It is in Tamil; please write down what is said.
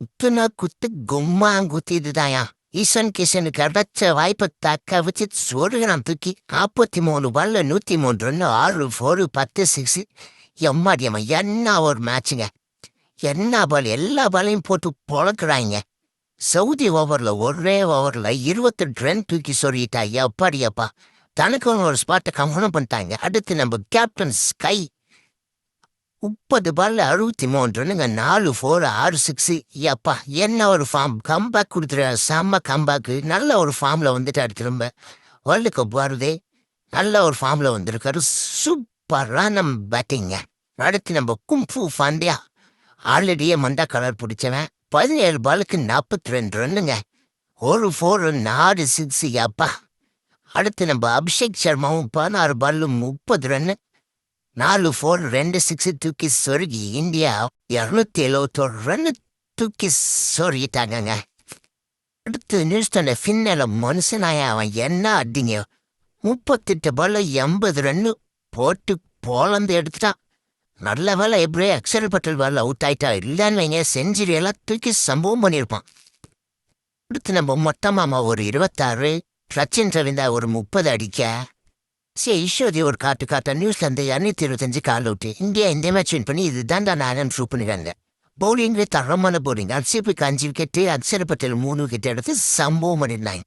குத்துனா குத்து கும்மாங்குத்து இதுதாயா. ஈசன் கிஷனுக்கு கிடைச்ச வாய்ப்பை தக்க வச்சு சொருகிறான் தூக்கி. 43 பால்ல 103 ரன், 6 4 10 6. எம்மாடியம்மா என்ன ஒரு மேட்சுங்க. என்ன பால், எல்லா பாலையும் போட்டு பொழக்கிறாங்க. சவுதி ஓவர்ல ஒரே ஓவர்ல 28 ரன் தூக்கி சொல்லிட்டா. எப்பாடியப்பா, தனக்கு ஒரு ஸ்பாட்டை கவனம் பண்ணிட்டாங்க. அடுத்து நம்ம கேப்டன் ஸ்கை 30 பால்ல 63 ரன்னுங்க, 4 4 6 6. அப்பா என்ன ஒரு ஃபார்ம், கம்பேக் கொடுத்துரு, செம்ம கம்பேக்கு. நல்ல ஒரு ஃபார்ம்ல வந்துட்டாரு. திரும்ப வேர்ல்டு கப் வருதே, நல்ல ஒரு ஃபார்ம்ல வந்திருக்காரு. சூப்பரான பேட்டிங்க. அடுத்து நம்ம கும்ஃபு பாண்டியா, ஆல்ரெடியே மண்டா கலர் பிடிச்சவன். 17 பாலுக்கு 42 ரன்னுங்க, ஒரு 4 4 6. அப்பா அடுத்து நம்ம அபிஷேக் சர்மாவும் 16 பால்லு 30 ரன்னு, 4 4 2 6 தூக்கி சொருகி இந்தியா 271 ரன்னு தூக்கி சொருகிட்டாங்கங்க. அடுத்து நியூசிலாந்து ஃபின்னல மனுஷனாய அவன் என்ன அடிங்க, 38 பால்ல 80 ரன்னு போட்டு போலந்து எடுத்துட்டான். நல்ல வேலை எப்படியே அக்ஷர் பட்டேல் வேலை அவுட் ஆயிட்டா. இல்லைன்னு வைங்க, செஞ்சுரி எல்லாம் தூக்கி சம்பவம் பண்ணியிருப்பான். அடுத்து நம்ம மொத்த மாமா ஒரு 26, சச்சின் ரவீந்தா ஒரு 30 அடிக்க. சரி, ஈஸ்வரி ஒரு காட்டா. New Zealand 225 all out. இந்தியா இந்த மேட்ச் வின் பண்ணி இதுதான்டா நான் ப்ரூவ் பண்ணிடுறாங்க. பவுலிங்லேயே தரமான bowling. Axar 5 wicket, Axar Patel 3 wicket எடுத்து சம்பவம் பண்ணியிருந்தாங்க.